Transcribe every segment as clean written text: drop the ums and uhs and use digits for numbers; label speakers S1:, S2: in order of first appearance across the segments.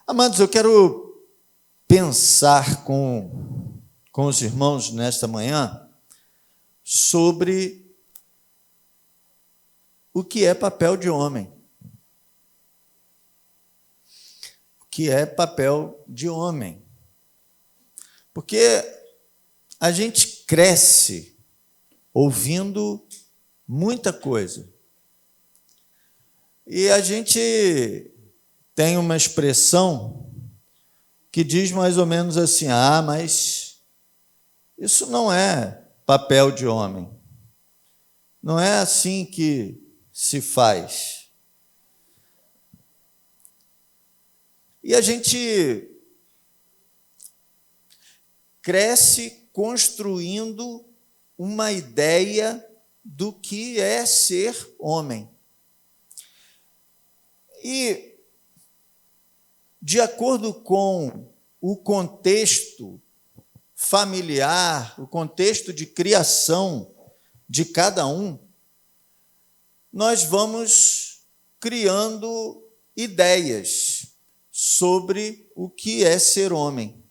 S1: Amados, eu quero pensar com os irmãos nesta manhã sobre o que é papel de homem. O que é papel de homem. Porque a gente cresce ouvindo muita coisa. E a gente tem uma expressão que diz mais ou menos assim: mas isso não é papel de homem. Não é assim que se faz. E a gente cresce construindo uma ideia do que é ser homem. E, de acordo com o contexto familiar, o contexto de criação de cada um, nós vamos criando ideias sobre o que é ser homem.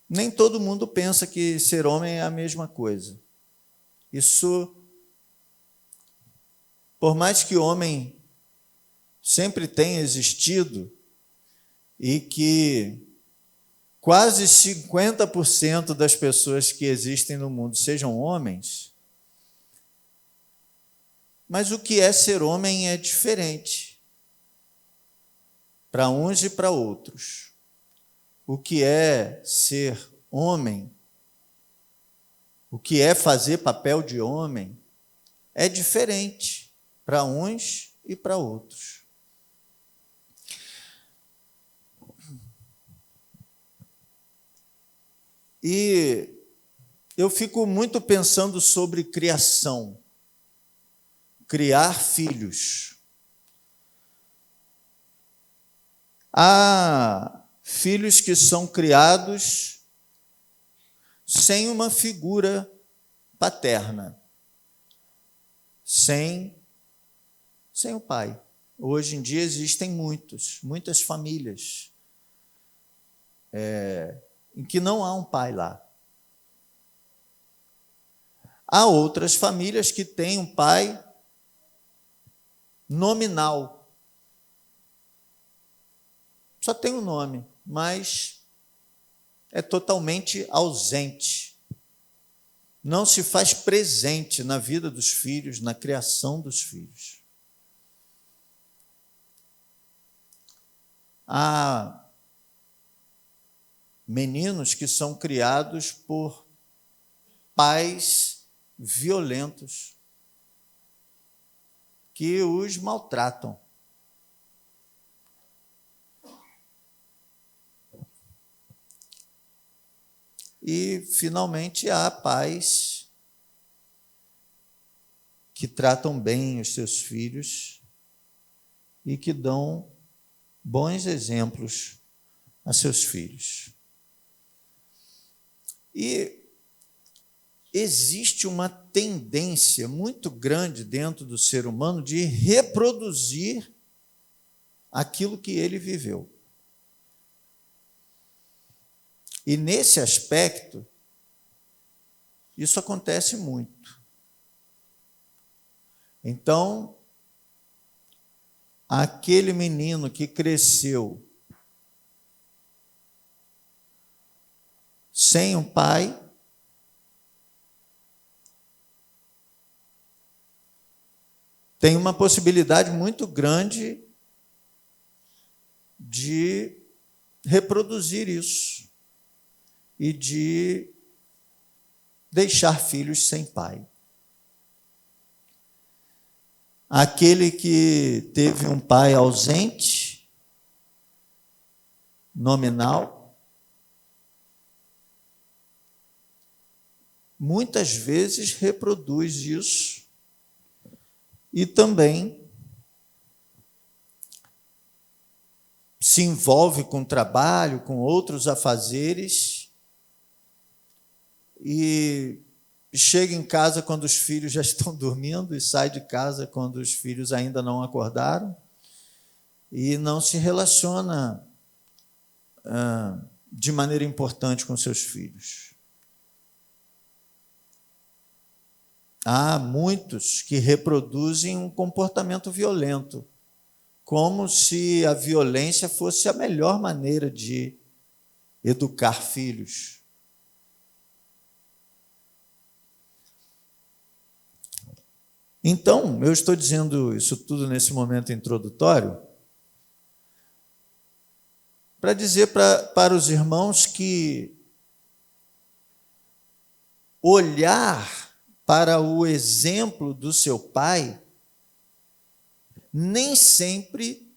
S1: Nem todo mundo pensa que ser homem é a mesma coisa. Isso, por mais que homem sempre tenha existido e que quase 50% das pessoas que existem no mundo sejam homens, mas o que é ser homem é diferente para uns e para outros. O que é ser homem, o que é fazer papel de homem, é diferente para uns e para outros. E eu fico muito pensando sobre criação, criar filhos. Há filhos que são criados sem uma figura paterna, sem o pai. Hoje em dia existem muitas famílias em que não há um pai lá. Há outras famílias que têm um pai nominal. Só tem um nome, mas é totalmente ausente. Não se faz presente na vida dos filhos, na criação dos filhos. Há meninos que são criados por pais violentos, que os maltratam. E, finalmente, há pais que tratam bem os seus filhos e que dão bons exemplos a seus filhos. E existe uma tendência muito grande dentro do ser humano de reproduzir aquilo que ele viveu. E, nesse aspecto, isso acontece muito. Então, aquele menino que cresceu sem um pai, tem uma possibilidade muito grande de reproduzir isso e de deixar filhos sem pai. Aquele que teve um pai ausente, nominal, muitas vezes reproduz isso e também se envolve com trabalho, com outros afazeres, e chega em casa quando os filhos já estão dormindo e sai de casa quando os filhos ainda não acordaram, e não se relaciona de maneira importante com seus filhos. Há muitos que reproduzem um comportamento violento, como se a violência fosse a melhor maneira de educar filhos. Então, eu estou dizendo isso tudo nesse momento introdutório para dizer para os irmãos que olhar para o exemplo do seu pai nem sempre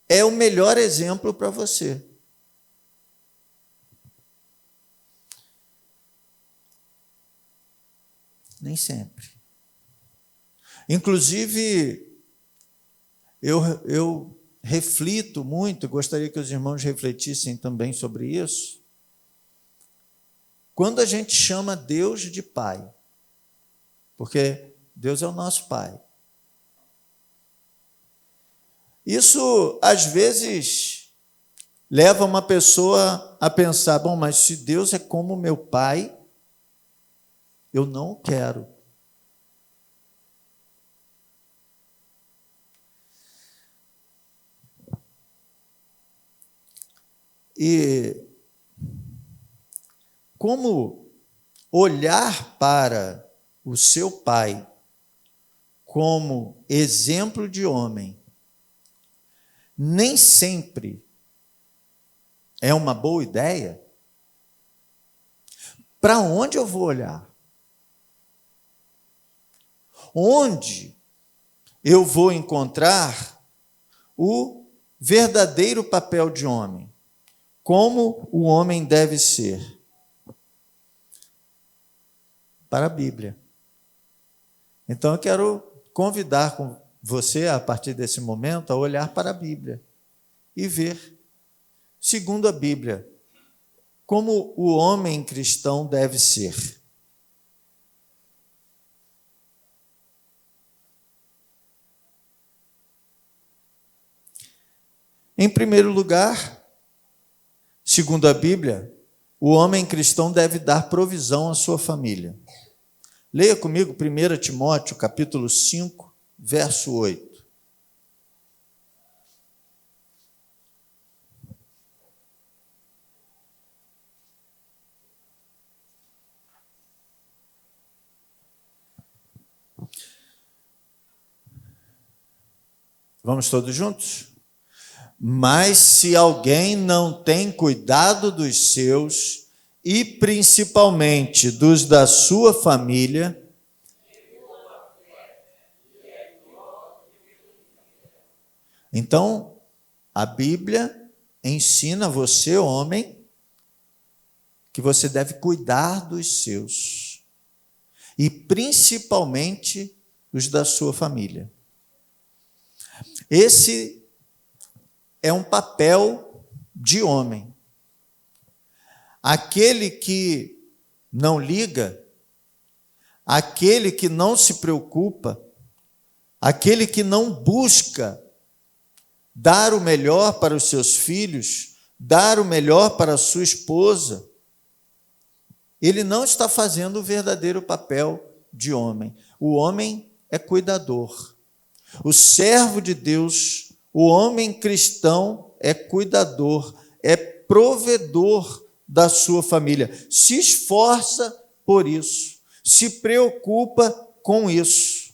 S1: é o melhor exemplo para você. Nem sempre. Inclusive, eu reflito muito, gostaria que os irmãos refletissem também sobre isso. Quando a gente chama Deus de Pai, porque Deus é o nosso Pai, isso às vezes leva uma pessoa a pensar: bom, mas se Deus é como meu Pai, eu não o quero. E como olhar para o seu pai como exemplo de homem nem sempre é uma boa ideia? Para onde eu vou olhar? Onde eu vou encontrar o verdadeiro papel de homem? Como o homem deve ser? Para a Bíblia. Então eu quero convidar você, a partir desse momento, a olhar para a Bíblia e ver, segundo a Bíblia, como o homem cristão deve ser. Em primeiro lugar, segundo a Bíblia, o homem cristão deve dar provisão à sua família. Leia comigo 1 Timóteo, capítulo 5, verso 8. Vamos todos juntos? Mas se alguém não tem cuidado dos seus, e principalmente dos da sua família, então a Bíblia ensina você, homem, que você deve cuidar dos seus, e principalmente os da sua família. Esse é um papel de homem. Aquele que não liga, aquele que não se preocupa, aquele que não busca dar o melhor para os seus filhos, dar o melhor para a sua esposa, ele não está fazendo o verdadeiro papel de homem. O homem é cuidador. O servo de Deus, o homem cristão, é cuidador, é provedor da sua família, se esforça por isso, se preocupa com isso.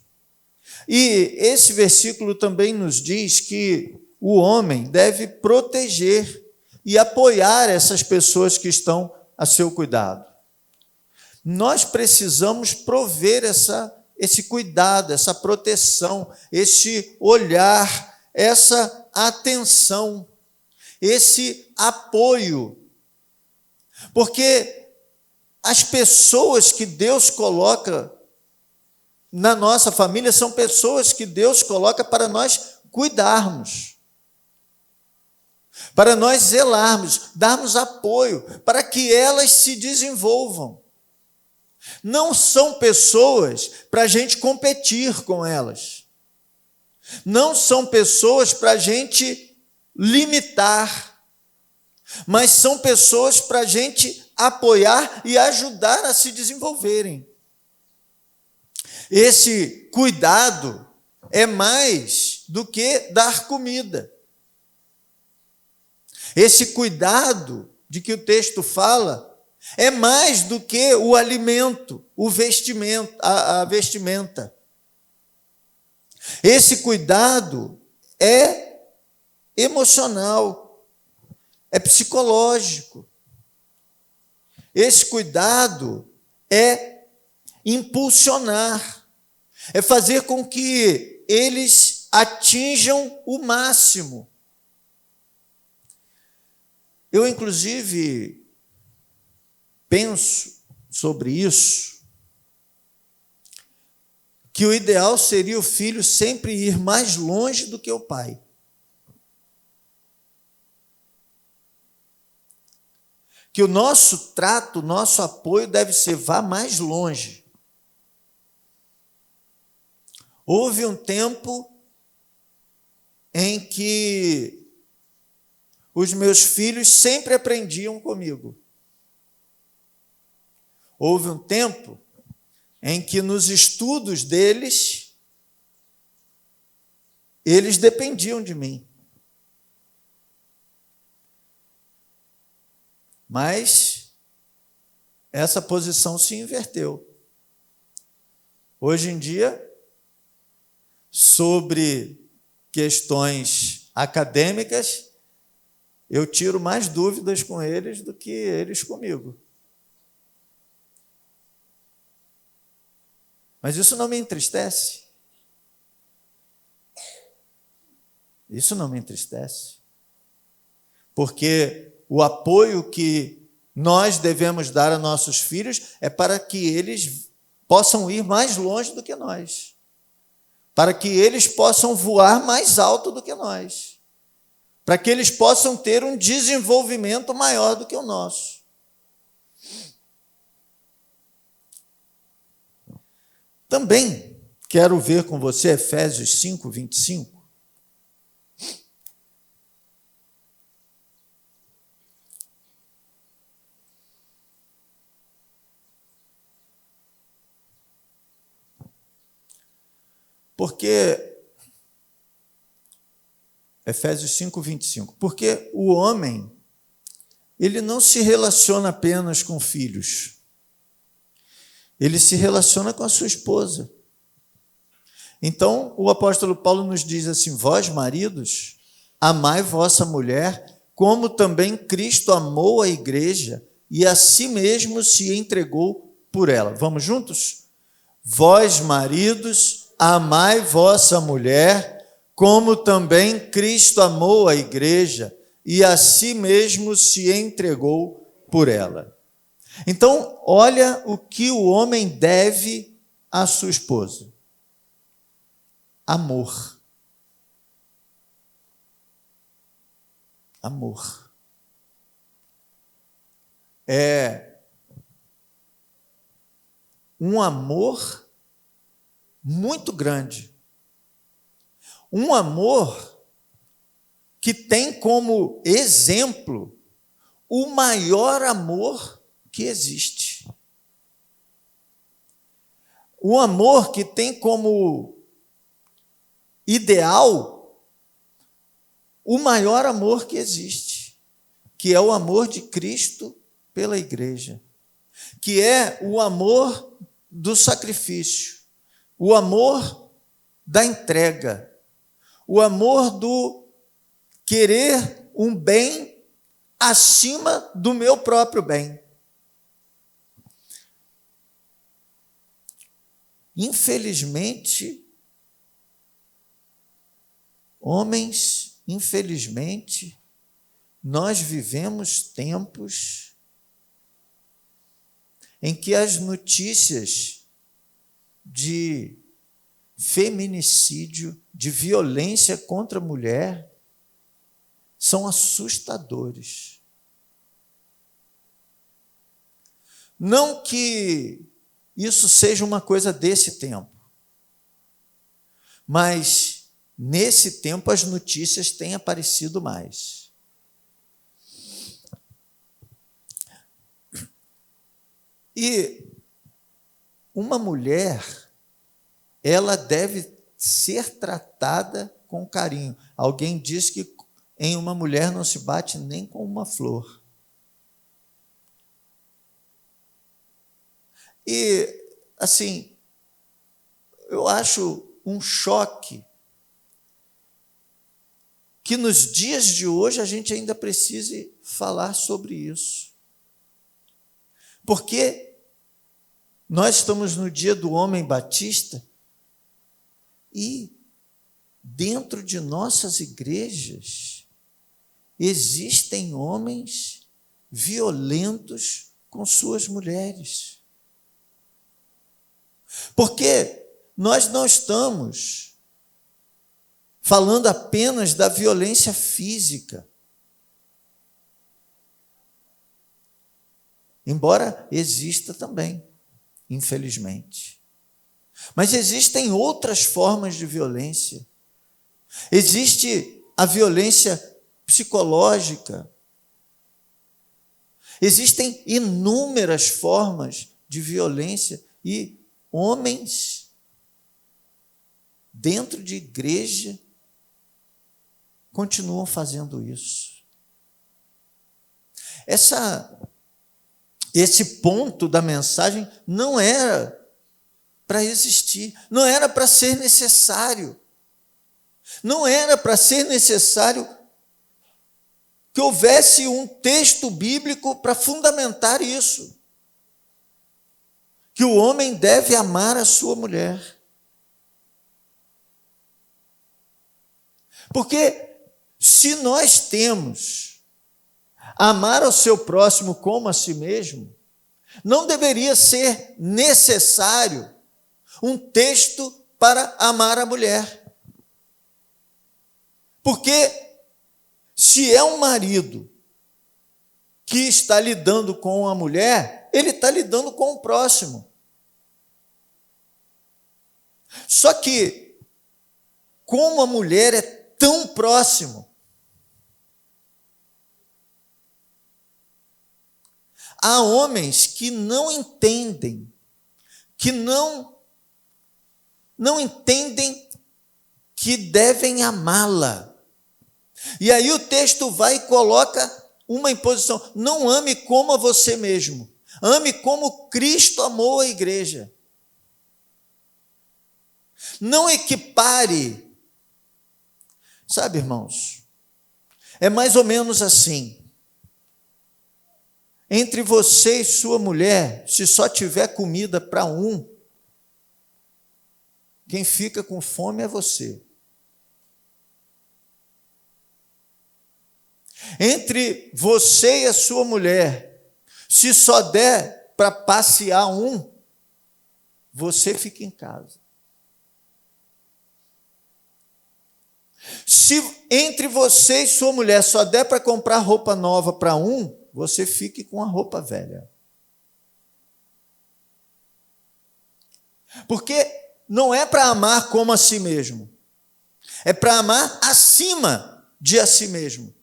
S1: E esse versículo também nos diz que o homem deve proteger e apoiar essas pessoas que estão a seu cuidado. Nós precisamos prover esse cuidado, essa proteção, esse olhar, essa atenção, esse apoio. Porque as pessoas que Deus coloca na nossa família são pessoas que Deus coloca para nós cuidarmos, para nós zelarmos, darmos apoio, para que elas se desenvolvam. Não são pessoas para a gente competir com elas. Não são pessoas para a gente limitar, mas são pessoas para a gente apoiar e ajudar a se desenvolverem. Esse cuidado é mais do que dar comida. Esse cuidado de que o texto fala é mais do que o alimento, o vestimento, a vestimenta. Esse cuidado é emocional, é psicológico. Esse cuidado é impulsionar, é fazer com que eles atinjam o máximo. Eu, inclusive, penso sobre isso, que o ideal seria o filho sempre ir mais longe do que o pai. Que o nosso trato, o nosso apoio deve ser vá mais longe. Houve um tempo em que os meus filhos sempre aprendiam comigo. Houve um tempo em que nos estudos deles, eles dependiam de mim. Mas essa posição se inverteu. Hoje em dia, sobre questões acadêmicas, eu tiro mais dúvidas com eles do que eles comigo. Mas isso não me entristece. Isso não me entristece. Porque o apoio que nós devemos dar a nossos filhos é para que eles possam ir mais longe do que nós. Para que eles possam voar mais alto do que nós. Para que eles possam ter um desenvolvimento maior do que o nosso. Também quero ver com você Efésios 5, 25. Porque, Efésios 5, 25. Porque o homem, ele não se relaciona apenas com filhos. Ele se relaciona com a sua esposa. Então, o apóstolo Paulo nos diz assim: vós, maridos, amai vossa mulher, como também Cristo amou a igreja e a si mesmo se entregou por ela. Vamos juntos? Vós, maridos, amai vossa mulher, como também Cristo amou a igreja e a si mesmo se entregou por ela. Então, olha o que o homem deve à sua esposa: amor. Amor. É um amor muito grande. Um amor que tem como exemplo o maior amor que existe. O amor que tem como ideal o maior amor que existe, que é o amor de Cristo pela igreja, que é o amor do sacrifício, o amor da entrega, o amor do querer um bem acima do meu próprio bem. Infelizmente, homens, infelizmente, nós vivemos tempos em que as notícias de feminicídio, de violência contra a mulher, são assustadores. Não que isso seja uma coisa desse tempo, mas nesse tempo as notícias têm aparecido mais. E uma mulher, ela deve ser tratada com carinho. Alguém diz que em uma mulher não se bate nem com uma flor. E, assim, eu acho um choque que nos dias de hoje a gente ainda precise falar sobre isso. Porque nós estamos no dia do homem batista e dentro de nossas igrejas existem homens violentos com suas mulheres. Porque nós não estamos falando apenas da violência física. Embora exista também, infelizmente. Mas existem outras formas de violência. Existe a violência psicológica. Existem inúmeras formas de violência e homens dentro de igreja continuam fazendo isso. Esse ponto da mensagem não era para existir, não era para ser necessário. Não era para ser necessário que houvesse um texto bíblico para fundamentar isso. Que o homem deve amar a sua mulher. Porque se nós temos amar ao seu próximo como a si mesmo, não deveria ser necessário um texto para amar a mulher. Porque se é um marido que está lidando com a mulher, ele está lidando com o próximo. Só que, como a mulher é tão próximo, há homens que não entendem, que não entendem que devem amá-la. E aí o texto vai e coloca uma imposição: não ame como a você mesmo, ame como Cristo amou a igreja. Não equipare. Sabe, irmãos, é mais ou menos assim. Entre você e sua mulher, se só tiver comida para um, quem fica com fome é você. Entre você e a sua mulher, se só der para passear um, você fica em casa. Se entre você e sua mulher só der para comprar roupa nova para um, você fique com a roupa velha. Porque não é para amar como a si mesmo. É para amar acima de a si mesmo.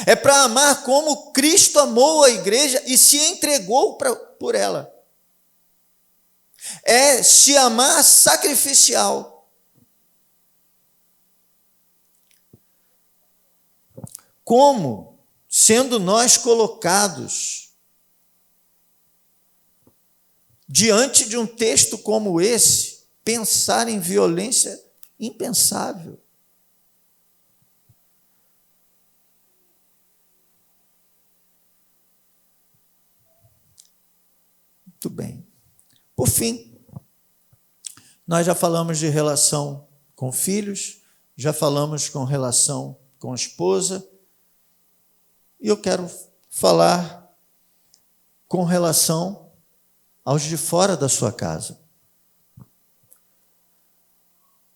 S1: É para amar como Cristo amou a igreja e se entregou por ela. É se amar sacrificial. Como, sendo nós colocados diante de um texto como esse, pensar em violência impensável? Muito bem. Por fim, nós já falamos de relação com filhos, já falamos com relação com a esposa, e eu quero falar com relação aos de fora da sua casa.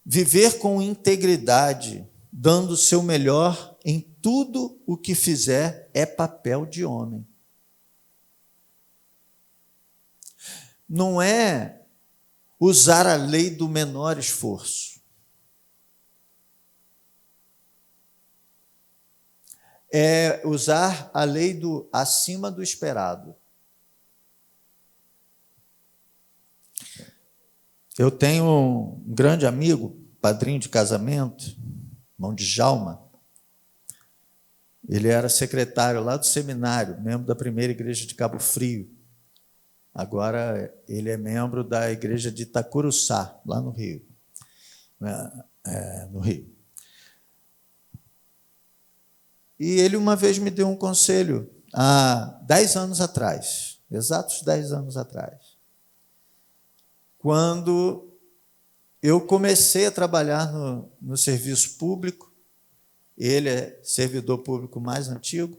S1: Viver com integridade, dando o seu melhor em tudo o que fizer, é papel de homem. Não é usar a lei do menor esforço. é usar a lei do acima do esperado. Eu tenho um grande amigo, padrinho de casamento, irmão de Djalma. Ele era secretário lá do seminário, membro da primeira igreja de Cabo Frio. Agora ele é membro da igreja de Itacuruçá, lá no Rio. No Rio. E ele uma vez me deu um conselho, há 10 anos atrás, exatos 10 anos atrás, quando eu comecei a trabalhar no serviço público. Ele é servidor público mais antigo.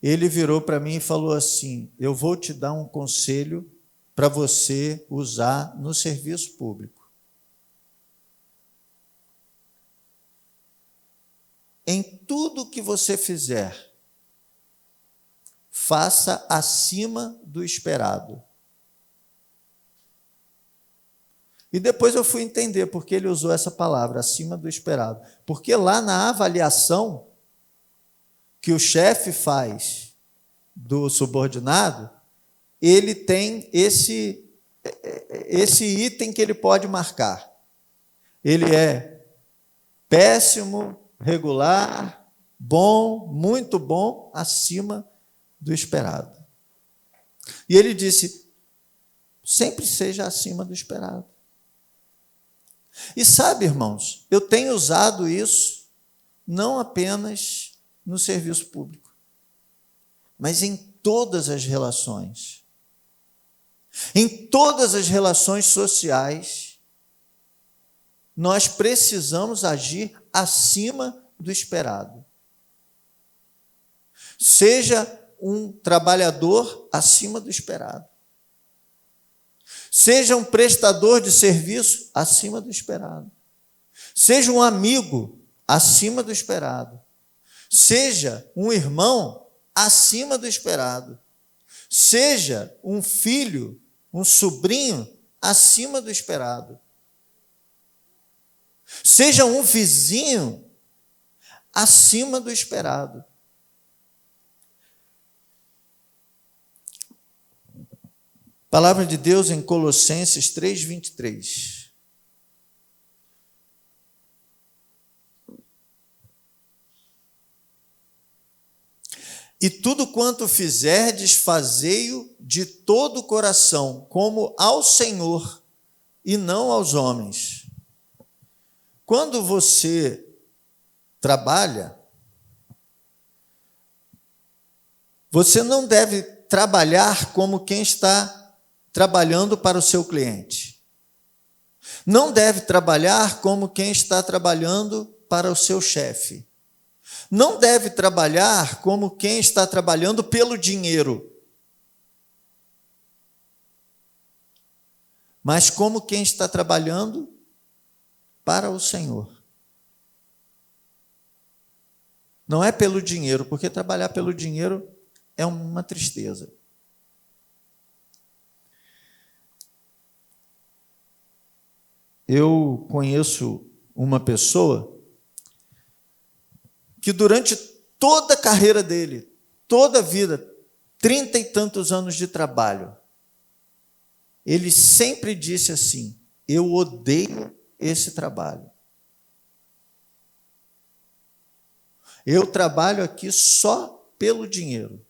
S1: Ele virou para mim e falou assim: eu vou te dar um conselho para você usar no serviço público. Em tudo que você fizer, faça acima do esperado. E depois eu fui entender por que ele usou essa palavra, acima do esperado. Porque lá na avaliação que o chefe faz do subordinado, ele tem esse item que ele pode marcar. Ele é péssimo, regular, bom, muito bom, acima do esperado. E ele disse: sempre seja acima do esperado. E sabe, irmãos, eu tenho usado isso não apenas no serviço público, mas em todas as relações. Em todas as relações sociais, nós precisamos agir acima do esperado. Seja um trabalhador acima do esperado. Seja um prestador de serviço acima do esperado. Seja um amigo acima do esperado. Seja um irmão acima do esperado. Seja um filho, um sobrinho acima do esperado. Seja um vizinho acima do esperado. Palavra de Deus em Colossenses 3:23. E tudo quanto fizerdes, fazei-o de todo o coração, como ao Senhor e não aos homens. Quando você trabalha, você não deve trabalhar como quem está trabalhando para o seu cliente. Não deve trabalhar como quem está trabalhando para o seu chefe. Não deve trabalhar como quem está trabalhando pelo dinheiro, mas como quem está trabalhando para o Senhor. Não é pelo dinheiro, porque trabalhar pelo dinheiro é uma tristeza. Eu conheço uma pessoa que durante toda a carreira dele, toda a vida, 30 e tantos anos de trabalho, ele sempre disse assim: eu odeio esse trabalho. Eu trabalho aqui só pelo dinheiro.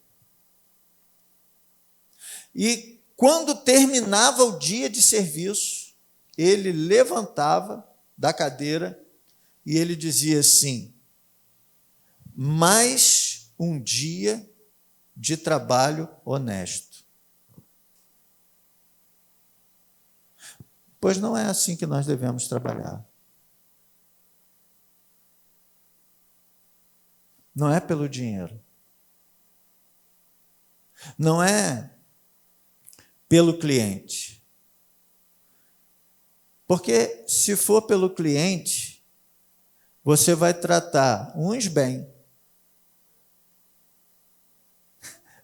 S1: E quando terminava o dia de serviço, ele levantava da cadeira e ele dizia assim: mais um dia de trabalho honesto. Pois não é assim que nós devemos trabalhar. Não é pelo dinheiro. Não é pelo cliente. Porque se for pelo cliente, você vai tratar uns bem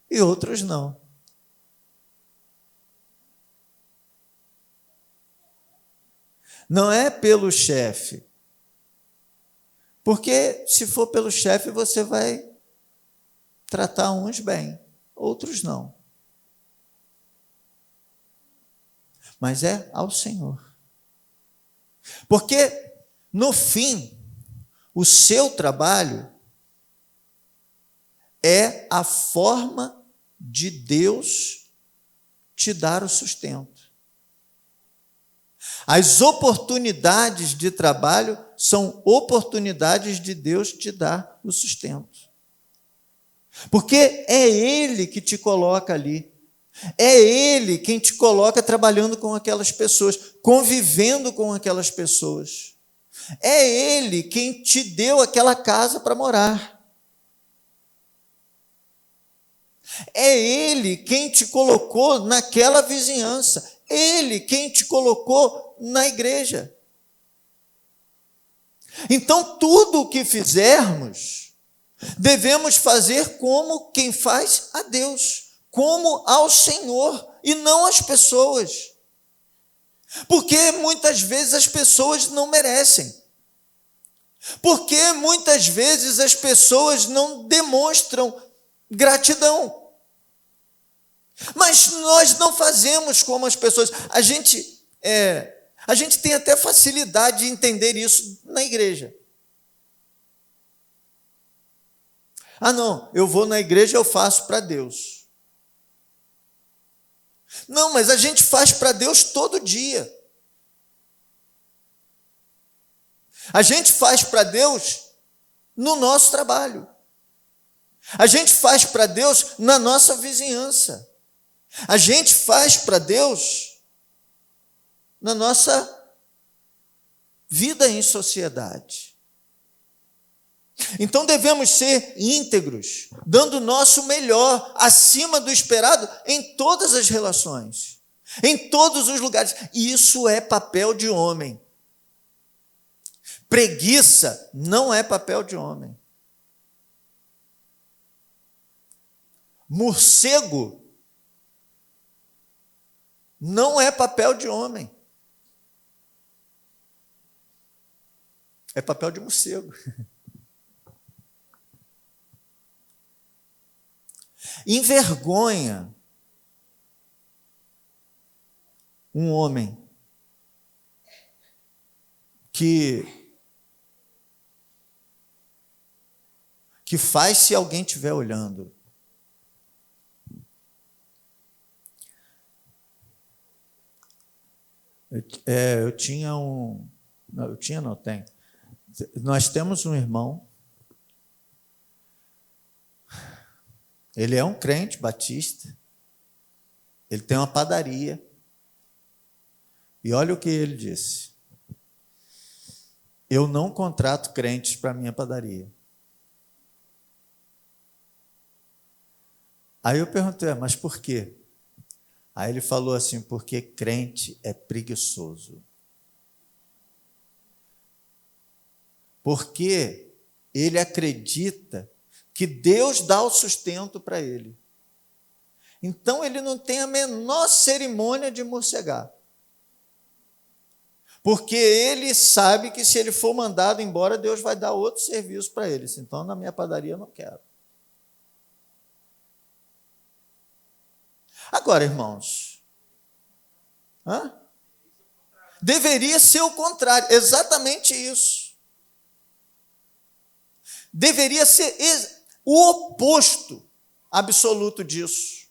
S1: e outros não. Não é pelo chefe, Porque se for pelo chefe, você vai tratar uns bem, outros não. Mas é ao Senhor. Porque, no fim, o seu trabalho é a forma de Deus te dar o sustento. As oportunidades de trabalho são oportunidades de Deus te dar o sustento. Porque é Ele que te coloca ali. É Ele quem te coloca trabalhando com aquelas pessoas, convivendo com aquelas pessoas. É Ele quem te deu aquela casa para morar. É Ele quem te colocou naquela vizinhança. Ele quem te colocou na igreja. Então, tudo o que fizermos, devemos fazer como quem faz a Deus, como ao Senhor e não às pessoas. Porque muitas vezes as pessoas não merecem. Porque muitas vezes as pessoas não demonstram gratidão. Mas nós não fazemos como as pessoas. A gente tem até facilidade de entender isso na igreja. Ah, não, eu vou na igreja e eu faço para Deus. Não, mas a gente faz para Deus todo dia. A gente faz para Deus no nosso trabalho. A gente faz para Deus na nossa vizinhança. A gente faz para Deus na nossa vida em sociedade. Então devemos ser íntegros, dando o nosso melhor, acima do esperado, em todas as relações, em todos os lugares. E isso é papel de homem. Preguiça não é papel de homem. Morcego não é papel de homem. É papel de morcego. Envergonha um homem que faz se alguém estiver olhando. Eu tinha um... Não, tenho. Nós temos um irmão, ele é um crente batista, ele tem uma padaria, e olha o que ele disse: eu não contrato crentes para a minha padaria. Aí eu perguntei, mas por quê? Aí ele falou assim, porque crente é preguiçoso. Porque ele acredita que Deus dá o sustento para ele. Então ele não tem a menor cerimônia de morcegar. Porque ele sabe que se ele for mandado embora, Deus vai dar outro serviço para ele. Então na minha padaria eu não quero. Agora, irmãos, deveria ser o contrário, exatamente isso. Deveria ser o oposto absoluto disso.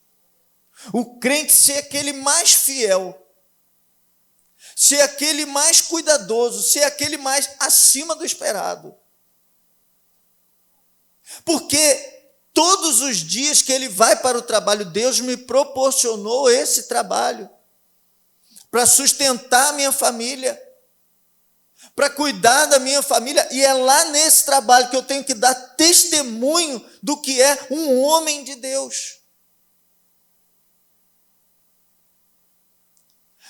S1: O crente ser aquele mais fiel, ser aquele mais cuidadoso, ser aquele mais acima do esperado. Porque todos os dias que ele vai para o trabalho, Deus me proporcionou esse trabalho para sustentar a minha família, para cuidar da minha família, e é lá nesse trabalho que eu tenho que dar testemunho do que é um homem de Deus.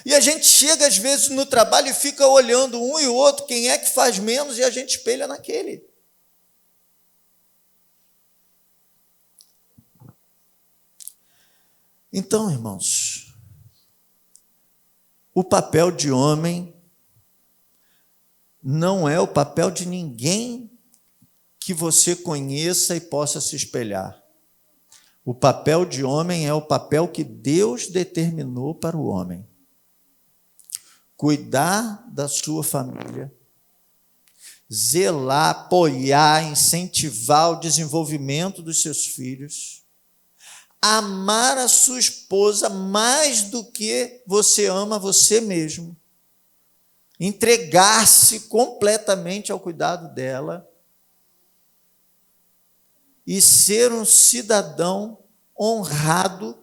S1: E a gente chega às vezes no trabalho e fica olhando um e o outro, quem é que faz menos, e a gente espelha naquele. Então, irmãos, o papel de homem não é o papel de ninguém que você conheça e possa se espelhar. O papel de homem é o papel que Deus determinou para o homem. Cuidar da sua família, zelar, apoiar, incentivar o desenvolvimento dos seus filhos, amar a sua esposa mais do que você ama você mesmo, entregar-se completamente ao cuidado dela e ser um cidadão honrado,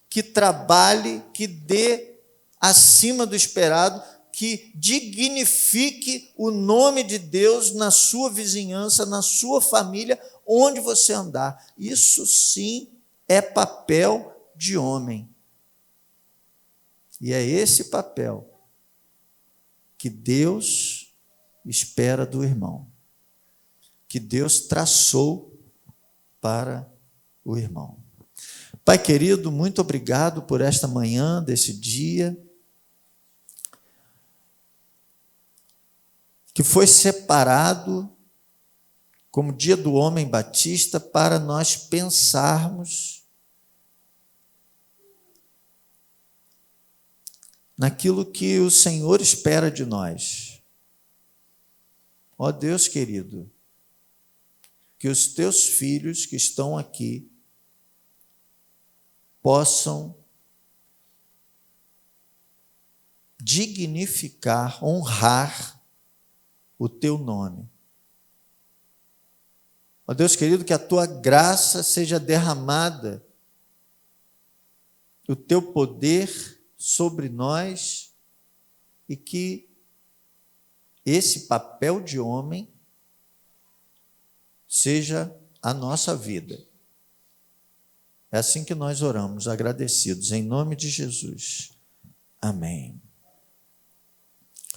S1: que trabalhe, que dê acima do esperado, que dignifique o nome de Deus na sua vizinhança, na sua família, onde você andar. Isso sim é papel de homem. E é esse papel que Deus espera do irmão, que Deus traçou para o irmão. Pai querido, muito obrigado por esta manhã, desse dia, que foi separado como dia do homem batista para nós pensarmos naquilo que o Senhor espera de nós. Ó Deus querido, que os teus filhos que estão aqui possam dignificar, honrar o teu nome. Ó Deus querido, que a tua graça seja derramada, o teu poder sobre nós, e que esse papel de homem seja a nossa vida. É assim que nós oramos, agradecidos, em nome de Jesus. Amém.